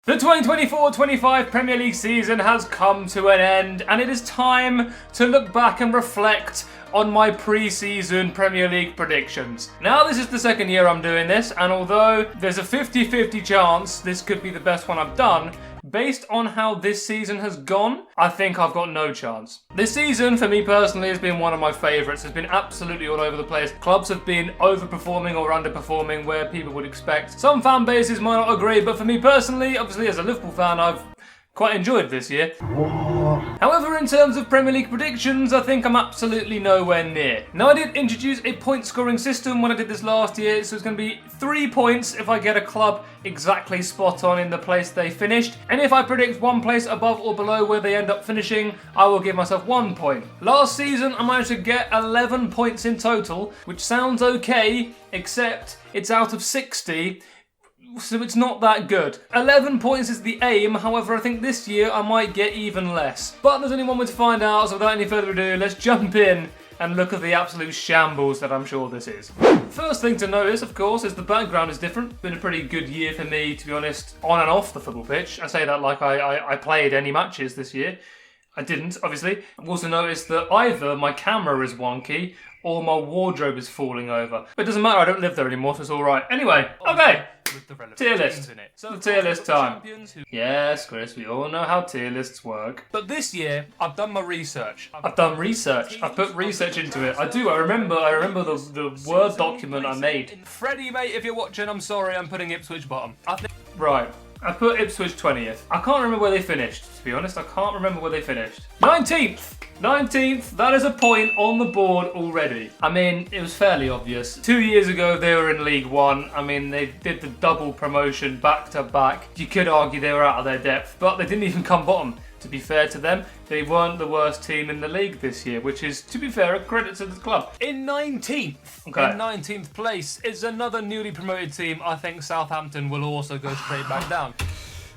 The 2024-25 Premier League season has come to an end, and it is time to look back and reflect on my pre-season Premier League predictions. Now, this is the second year I'm doing this, and although there's a 50-50 chance this could be the best one I've done, based on how this season has gone, I think I've got no chance. This season, for me personally, has been one of my favourites. It's been absolutely all over the place. Clubs have been overperforming or underperforming where people would expect. Some fan bases might not agree, but for me personally, obviously as a Liverpool fan, I've quite enjoyed this year. However, in terms of Premier League predictions, I think I'm absolutely nowhere near. Now, I did introduce a point scoring system when I did this last year, so it's going to be 3 points if I get a club exactly spot on in the place they finished, and if I predict one place above or below where they end up finishing, I will give myself 1 point. Last season, I managed to get 11 points in total, which sounds okay, except it's out of 60, so it's not that good. 11 points is the aim, however I think this year I might get even less. But there's only one way to find out, so without any further ado, let's jump in and look at the absolute shambles that I'm sure this is. First thing to notice, of course, is the background is different. Been a pretty good year for me, to be honest, on and off the football pitch. I say that like I played any matches this year. I didn't, obviously. I've also noticed that either my camera is wonky or my wardrobe is falling over. But it doesn't matter, I don't live there anymore, so it's alright. Anyway, okay. Tier list. So the tier list time. Yes, Chris, we all know how tier lists work. But this year, I've done my research. I've done research. I've put research into it. I do. I remember the Word document I made. Freddie, mate, if you're watching, I'm sorry, I'm putting Ipswich bottom. Right. I put Ipswich 20th. I can't remember where they finished, to be honest. I can't remember where they finished. 19th! 19th, that is a point on the board already. I mean, it was fairly obvious. 2 years ago, they were in League One. I mean, they did the double promotion back to back. You could argue they were out of their depth, but they didn't even come bottom. To be fair to them, they weren't the worst team in the league this year, which is, to be fair, a credit to the club. In 19th, in 19th place is another newly promoted team. I think Southampton will also go straight back down.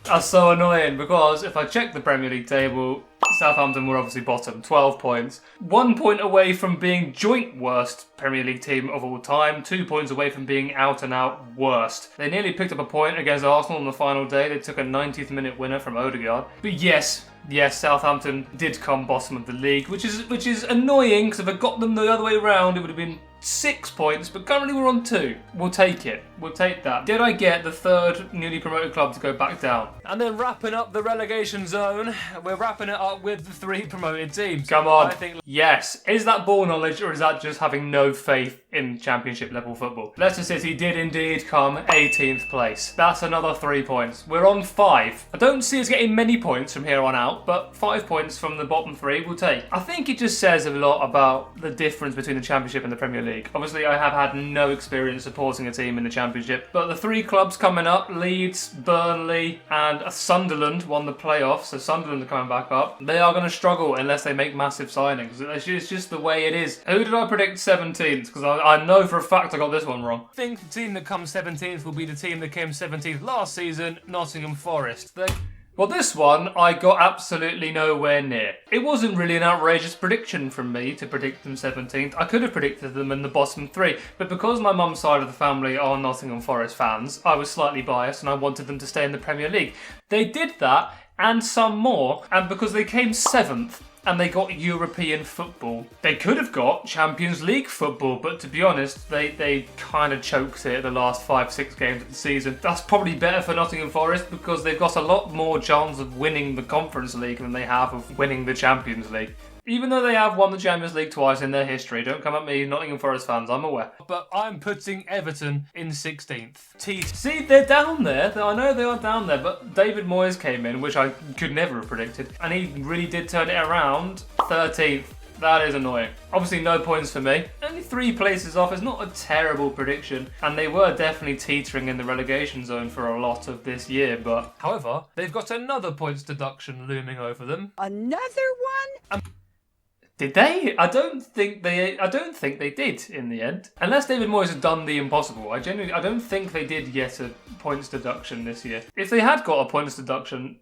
That's so annoying because if I check the Premier League table, Southampton were obviously bottom, 12 points. 1 point away from being joint worst Premier League team of all time, 2 points away from being out and out worst. They nearly picked up a point against Arsenal on the final day. They took a 90th minute winner from Odegaard. But yes, Southampton did come bottom of the league, which is annoying because if I got them the other way around, it would have been 6 points, but currently we're on 2. We'll take it. We'll take that. Did I get the third newly promoted club to go back down? And then wrapping up the relegation zone, we're wrapping it up with the 3 promoted teams. Come on. Yes. Is that ball knowledge or is that just having no faith in Championship level football? Leicester City did indeed come 18th place. That's another 3 points. We're on 5. I don't see us getting many points from here on out, but 5 points from the bottom 3 we'll take. I think it just says a lot about the difference between the Championship and the Premier League. Obviously, I have had no experience supporting a team in the Championship, but the 3 clubs coming up, Leeds, Burnley, and Sunderland won the playoffs, so Sunderland are coming back up. They are going to struggle unless they make massive signings. It's just the way it is. Who did I predict 17th? Because I know for a fact I got this one wrong. I think the team that comes 17th will be the team that came 17th last season, Nottingham Forest. Well, this one I got absolutely nowhere near. It wasn't really an outrageous prediction from me to predict them 17th. I could have predicted them in the bottom 3, but because my mum's side of the family are Nottingham Forest fans, I was slightly biased and I wanted them to stay in the Premier League. They did that and some more, and because they came 7th, and they got European football. They could have got Champions League football, but to be honest, they kind of choked it the last 5-6 games of the season. That's probably better for Nottingham Forest because they've got a lot more chance of winning the Conference League than they have of winning the Champions League. Even though they have won the Champions League twice in their history, don't come at me, Nottingham Forest fans, I'm aware. But I'm putting Everton in 16th. See, they're down there. I know they are down there, but David Moyes came in, which I could never have predicted, and he really did turn it around. 13th. That is annoying. Obviously, no points for me. Only 3 places off is not a terrible prediction, and they were definitely teetering in the relegation zone for a lot of this year, but... However, they've got another points deduction looming over them. Another one? Did they? I don't think they did in the end. Unless David Moyes had done the impossible. I don't think they did get a points deduction this year. If they had got a points deduction,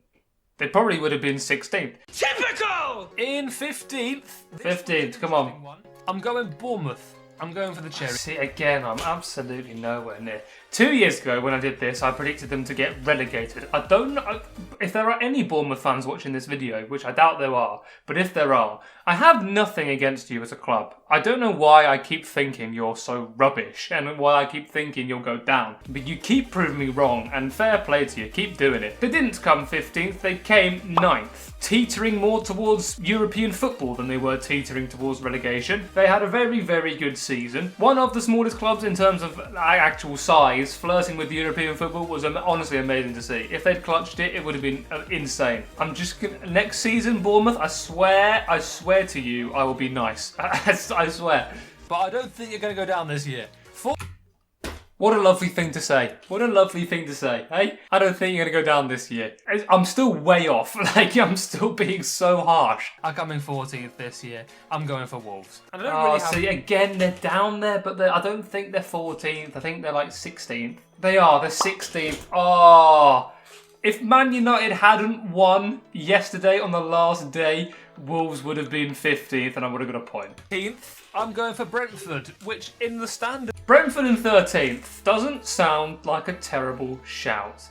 they probably would have been 16th. Typical! In 15th. 15th, come on. I'm going Bournemouth. I'm going for the cherry. See, again, I'm absolutely nowhere near. 2 years ago, when I did this, I predicted them to get relegated. I don't know if there are any Bournemouth fans watching this video, which I doubt there are, but if there are, I have nothing against you as a club. I don't know why I keep thinking you're so rubbish and why I keep thinking you'll go down, but you keep proving me wrong, and fair play to you, keep doing it. They didn't come 15th, they came 9th, teetering more towards European football than they were teetering towards relegation. They had a very, very good season. One of the smallest clubs in terms of actual size, flirting with European football was honestly amazing to see. If they'd clutched it, it would have been insane. I'm just gonna, next season, Bournemouth, I swear to you, I will be nice. I swear. But I don't think you're going to go down this year. What a lovely thing to say. What a lovely thing to say, hey? I don't think you're going to go down this year. I'm still way off. Like, I'm still being so harsh. I'm coming 14th this year. I'm going for Wolves. And I don't really see, again, they're down there, but I don't think they're 14th. I think they're like 16th. They're 16th. Oh, if Man United hadn't won yesterday on the last day, Wolves would have been 15th and I would have got a point. 15th, I'm going for Brentford, which in the standard... Brentford in 13th doesn't sound like a terrible shout.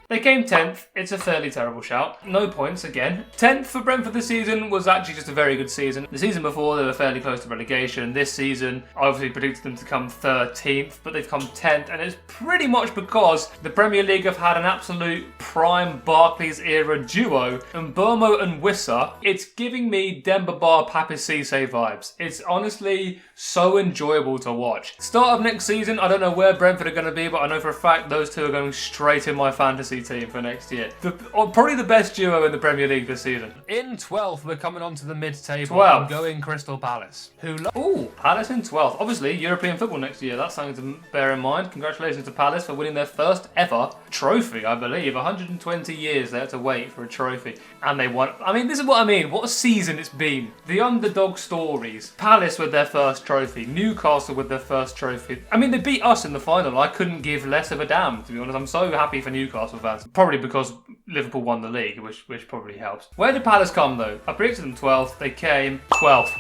They came 10th, it's a fairly terrible shout. No points again. 10th for Brentford this season was actually just a very good season. The season before they were fairly close to relegation. This season I obviously predicted them to come 13th, but they've come 10th, and it's pretty much because the Premier League have had an absolute prime Barclays era duo, and Burmo and Wissa. It's giving me Demba Ba Papi Cisse vibes. It's honestly so enjoyable to watch. Start of next season, I don't know where Brentford are going to be, but I know for a fact those two are going straight in my fantasy team for next year. Probably the best duo in the Premier League this season. In 12th, we're coming on to the mid-table. 12th. I'm going Crystal Palace. Ooh, Palace in 12th. Obviously, European football next year. That's something to bear in mind. Congratulations to Palace for winning their first ever trophy, I believe. 120 years they had to wait for a trophy. And they won. I mean, this is what I mean. What a season it's been. The underdog stories. Palace with their first trophy. Newcastle with their first trophy. I mean, they beat us in the final. I couldn't give less of a damn, to be honest. I'm so happy for Newcastle fans. Probably because Liverpool won the league, which probably helps. Where did Palace come, though? I predicted them 12th. They came 12th.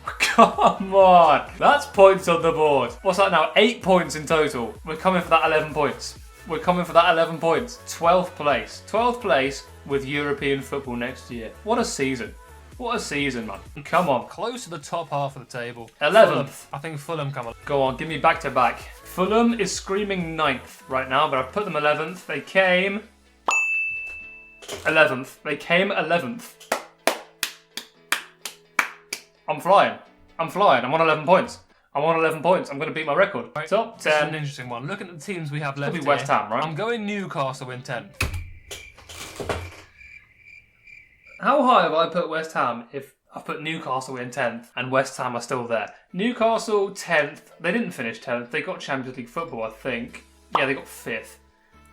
Come on. That's points on the board. What's that now? 8 points in total. We're coming for that 11 points. We're coming for that 11 points. 12th place. 12th place with European football next year. What a season. What a season, man. Come on. Close to the top half of the table. 11th. I think Fulham come on. Go on, give me back to back. Fulham is screaming 9th right now, but I've put them 11th. They came 11th. They came 11th. I'm flying. I'm on 11 points. I'm on 11 points. I'm going to beat my record. Right. Top 10. This is an interesting one. Looking at the teams we have left It'll be West Ham, right? I'm going Newcastle in 10th. How high have I put West Ham if I've put Newcastle in 10th and West Ham are still there? Newcastle 10th. They didn't finish 10th. They got Champions League football, I think. Yeah, they got 5th.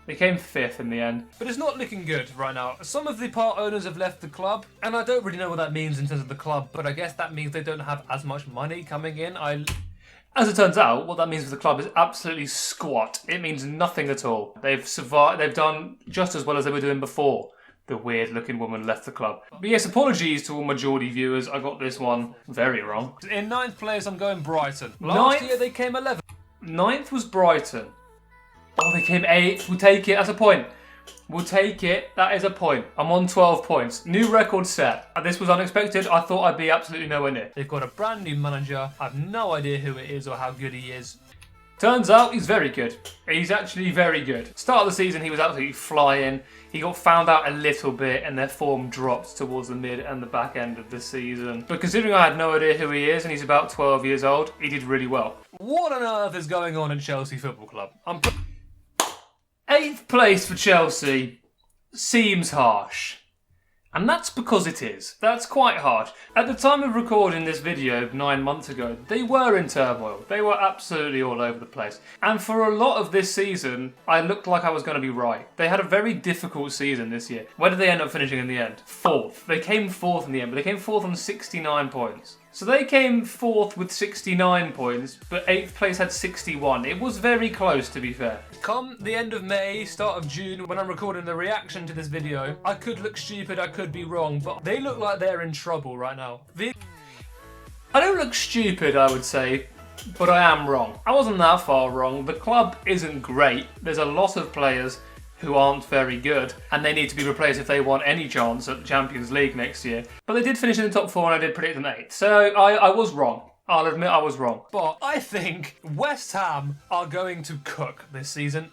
They came 5th in the end. But it's not looking good right now. Some of the part owners have left the club, and I don't really know what that means in terms of the club, but I guess that means they don't have as much money coming in. As it turns out, what that means for the club is absolutely squat. It means nothing at all. They've survived. They've done just as well as they were doing before the weird-looking woman left the club. But yes, apologies to all my Geordie viewers. I got this one very wrong. In 9th place, I'm going Brighton. Last year, they came 11th. 9th was Brighton. Oh, they came 8th. We'll take it. That's a point. We'll take it. That is a point. I'm on 12 points. New record set. This was unexpected. I thought I'd be absolutely nowhere near. They've got a brand new manager. I have no idea who it is or how good he is. Turns out he's very good. He's actually very good. Start of the season, he was absolutely flying. He got found out a little bit and their form dropped towards the mid and the back end of the season. But considering I had no idea who he is and he's about 12 years old, he did really well. What on earth is going on at Chelsea Football Club? 8th place for Chelsea seems harsh. And that's because it is. That's quite harsh. At the time of recording this video 9 months ago, they were in turmoil. They were absolutely all over the place. And for a lot of this season, I looked like I was going to be right. They had a very difficult season this year. Where did they end up finishing in the end? 4th. They came 4th in the end, but they came 4th on 69 points. So they came 4th with 69 points, but 8th place had 61. It was very close, to be fair. Come the end of May, start of June, when I'm recording the reaction to this video, I could look stupid, I could be wrong, but they look like they're in trouble right now. I don't look stupid, I would say, but I am wrong. I wasn't that far wrong. The club isn't great. There's a lot of players who aren't very good, and they need to be replaced if they want any chance at the Champions League next year. But they did finish in the top 4 and I did predict them 8th. So I was wrong. I'll admit I was wrong. But I think West Ham are going to cook this season.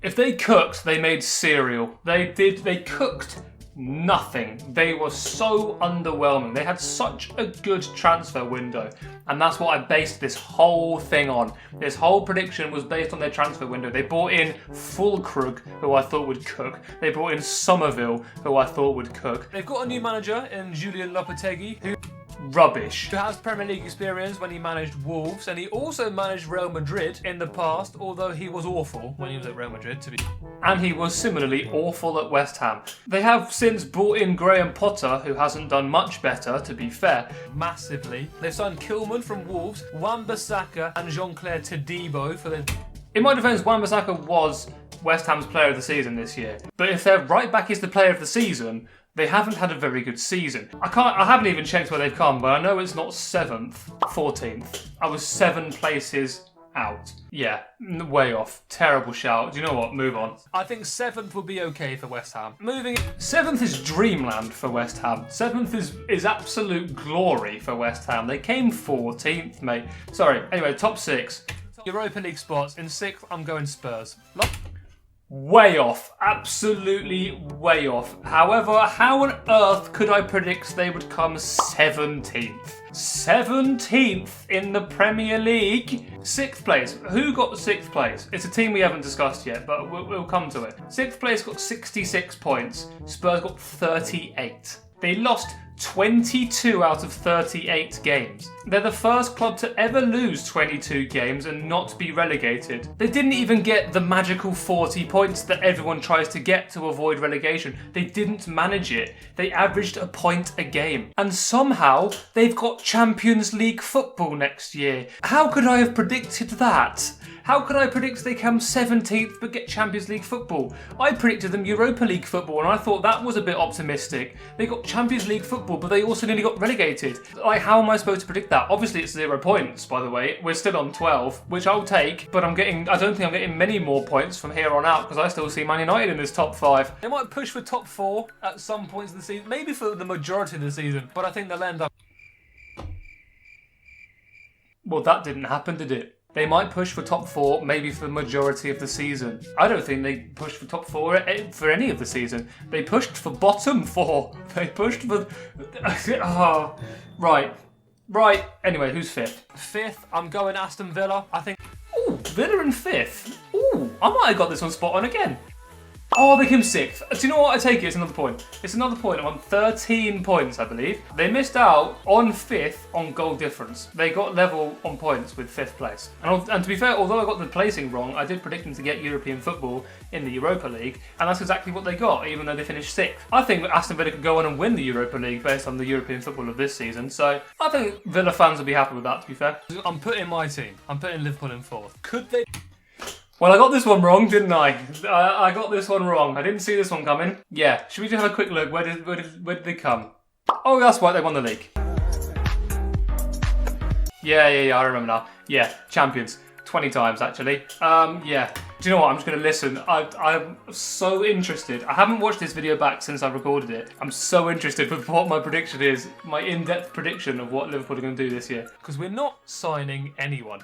If they cooked, they made cereal. They cooked nothing. They were so underwhelming. They had such a good transfer window, and that's what I based this whole thing on. This whole prediction was based on their transfer window. They brought in Fulkrug, who I thought would cook. They brought in Somerville, who I thought would cook. They've got a new manager in Julian Lopetegui, who Rubbish. has Premier League experience when he managed Wolves, and he also managed Real Madrid in the past, although he was awful when he was at Real Madrid, to be. And he was similarly awful at West Ham. They have since brought in Graham Potter, who hasn't done much better, to be fair. Massively. They've signed Kilman from Wolves, Wan-Bissaka and Jean-Claire Todibo for their... In my defence, Wan-Bissaka was West Ham's player of the season this year. But if their right back is the player of the season, they haven't had a very good season. I haven't even checked where they've come, but I know it's not 7th, 14th. I was 7 places out. Yeah, way off. Terrible shout. Do you know what? Move on. I think 7th would be okay for West Ham. Moving... 7th is dreamland for West Ham. 7th is absolute glory for West Ham. They came 14th, mate. Sorry. Anyway, top 6. Europa League spots. In 6th, I'm going Spurs. Way off. Absolutely way off. However, how on earth could I predict they would come 17th? 17th in the Premier League? 6th place. Who got 6th place? It's a team we haven't discussed yet, but we'll come to it. 6th place got 66 points. Spurs got 38. They lost 22 out of 38 games. They're the first club to ever lose 22 games and not be relegated. They didn't even get the magical 40 points that everyone tries to get to avoid relegation. They didn't manage it. They averaged a point a game. And somehow, they've got Champions League football next year. How could I have predicted that? How could I predict they come 17th but get Champions League football? I predicted them Europa League football and I thought that was a bit optimistic. They got Champions League football but they also nearly got relegated. Like, how am I supposed to predict that? Obviously it's 0 points, by the way. We're still on 12, which I'll take, but I don't think I'm getting many more points from here on out because I still see Man United in this top 5. They might push for top 4 at some points of the season, maybe for the majority of the season, but I think they'll end up... Well, that didn't happen, did it? They might push for top 4, maybe for the majority of the season. I don't think they pushed for top 4 for any of the season. They pushed for bottom 4. They pushed for... oh, right. Anyway, who's 5th? 5th, I'm going Aston Villa. I think... Ooh, Villa in 5th. Ooh, I might have got this one spot on again. Oh, they came 6th. Do you know what? I take it. It's another point. It's another point. I'm on 13 points, I believe. They missed out on 5th on goal difference. They got level on points with 5th place. And to be fair, although I got the placing wrong, I did predict them to get European football in the Europa League, and that's exactly what they got, even though they finished 6th. I think Aston Villa could go on and win the Europa League based on the European football of this season, so I think Villa fans will be happy with that, to be fair. I'm putting my team. I'm putting Liverpool in 4th. Could they... Well, I got this one wrong, didn't I? I got this one wrong. I didn't see this one coming. Yeah, should we just have a quick look? Where did they come? Oh, that's right, they won the league. Yeah, I remember now. Yeah, champions. 20 times, actually. Yeah. Do you know what? I'm just going to listen. I'm so interested. I haven't watched this video back since I recorded it. I'm so interested with what my prediction is. My in-depth prediction of what Liverpool are going to do this year. Because we're not signing anyone.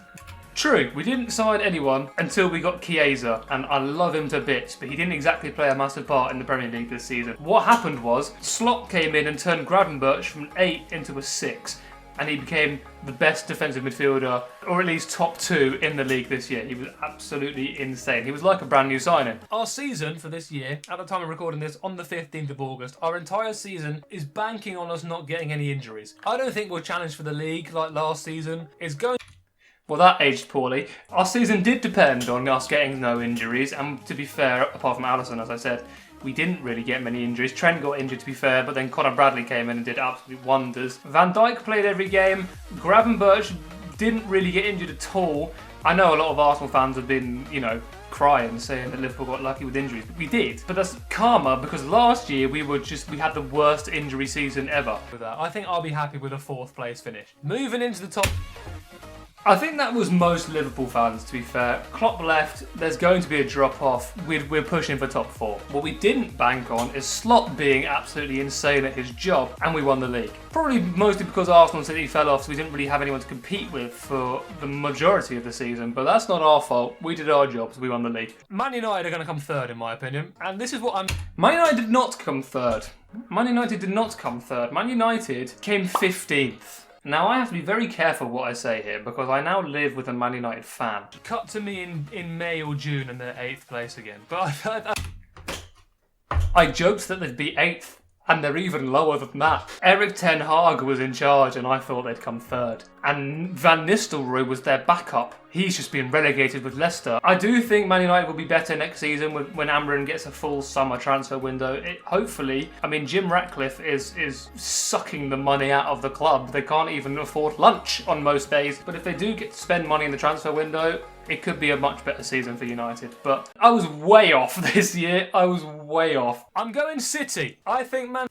True, we didn't sign anyone until we got Chiesa, and I love him to bits, but he didn't exactly play a massive part in the Premier League this season. What happened was, Slot came in and turned Gravenberch from an 8 into a 6, and he became the best defensive midfielder, or at least top 2 in the league this year. He was absolutely insane. He was like a brand new signing. Our season for this year, at the time of recording this, on the 15th of August, our entire season is banking on us not getting any injuries. I don't think we'll challenge for the league like last season. It's going... Well, that aged poorly. Our season did depend on us getting no injuries, and to be fair, apart from Alisson, as I said, we didn't really get many injuries. Trent got injured, to be fair, but then Conor Bradley came in and did absolute wonders. Van Dijk played every game. Gravenberch didn't really get injured at all. I know a lot of Arsenal fans have been, you know, crying, saying that Liverpool got lucky with injuries. We did, but that's karma because last year we had the worst injury season ever. With that, I think I'll be happy with a 4th place finish. Moving into the top. I think that was most Liverpool fans, to be fair. Klopp left, there's going to be a drop-off. We're pushing for top 4. What we didn't bank on is Slot being absolutely insane at his job, and we won the league. Probably mostly because Arsenal and City fell off, so we didn't really have anyone to compete with for the majority of the season, but that's not our fault. We did our jobs, we won the league. Man United are going to come 3rd, in my opinion, and this is what I'm... Man United did not come 3rd. Man United did not come 3rd. Man United came 15th. Now, I have to be very careful what I say here because I now live with a Man United fan. Cut to me in May or June and they're 8th place again. But I joked that they'd be 8th, and they're even lower than that. Erik ten Hag was in charge and I thought they'd come 3rd. And Van Nistelrooy was their backup. He's just been relegated with Leicester. I do think Man United will be better next season when Amrin gets a full summer transfer window. Hopefully, I mean, Jim Ratcliffe is sucking the money out of the club. They can't even afford lunch on most days. But if they do get to spend money in the transfer window, it could be a much better season for United. But I was way off this year. I was way off. I'm going City. I think Man...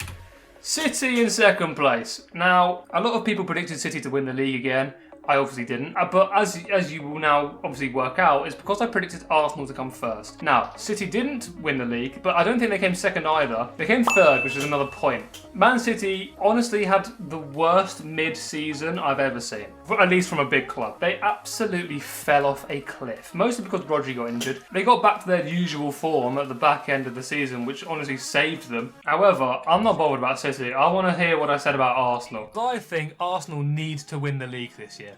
City in 2nd place. Now, a lot of people predicted City to win the league again. I obviously didn't. But as you will now obviously work out, it's because I predicted Arsenal to come 1st. Now, City didn't win the league, but I don't think they came 2nd either. They came 3rd, which is another point. Man City honestly had the worst mid-season I've ever seen. At least from a big club. They absolutely fell off a cliff. Mostly because Rodri got injured. They got back to their usual form at the back end of the season, which honestly saved them. However, I'm not bothered about City. I want to hear what I said about Arsenal. I think Arsenal need to win the league this year.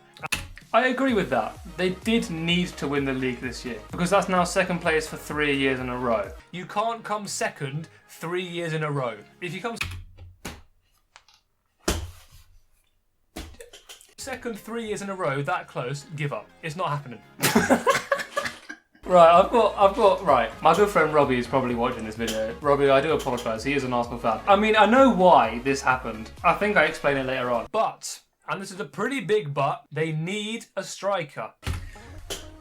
I agree with that. They did need to win the league this year because that's now 2nd place for 3 years in a row. You can't come 2nd 3 years in a row. If you come 2nd 3 years in a row that close, give up. It's not happening. Right, right. My good friend Robbie is probably watching this video. Robbie, I do apologise. He is an Arsenal fan. I mean, I know why this happened. I think I explain it later on. But, and this is a pretty big but, they need a striker.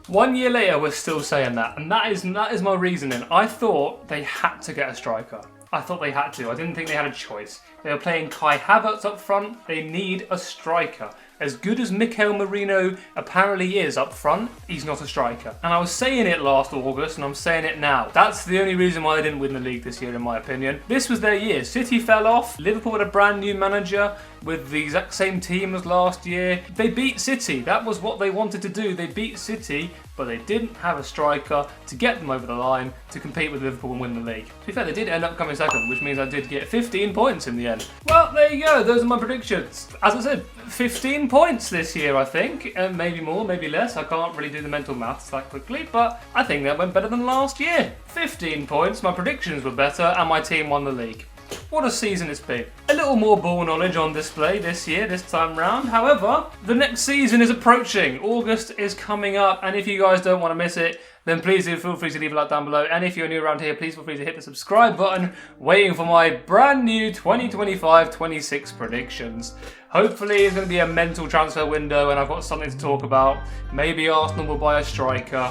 1 year later, we're still saying that. And that is my reasoning. I thought they had to get a striker. I thought they had to. I didn't think they had a choice. They were playing Kai Havertz up front. They need a striker. As good as Mikel Merino apparently is up front, he's not a striker. And I was saying it last August, and I'm saying it now. That's the only reason why they didn't win the league this year, in my opinion. This was their year. City fell off. Liverpool had a brand new manager with the exact same team as last year. They beat City. That was what they wanted to do. They beat City, but they didn't have a striker to get them over the line to compete with Liverpool and win the league. To be fair, they did end up coming 2nd, which means I did get 15 points in the end. Well, there you go. Those are my predictions. As I said, 15 points this year, I think. Maybe more, maybe less. I can't really do the mental maths that quickly, but I think that went better than last year. 15 points, my predictions were better, and my team won the league. What a season it's been. A little more ball knowledge on display this year, this time round. However, the next season is approaching. August is coming up, and if you guys don't want to miss it, then please do feel free to leave a like down below. And if you're new around here, please feel free to hit the subscribe button, waiting for my brand new 2025-26 predictions. Hopefully it's going to be a mental transfer window and I've got something to talk about. Maybe Arsenal will buy a striker.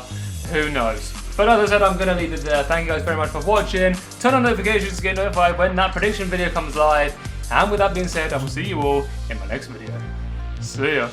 Who knows? But as I said, I'm going to leave it there. Thank you guys very much for watching. Turn on notifications to get notified when that prediction video comes live. And with that being said, I will see you all in my next video. See ya.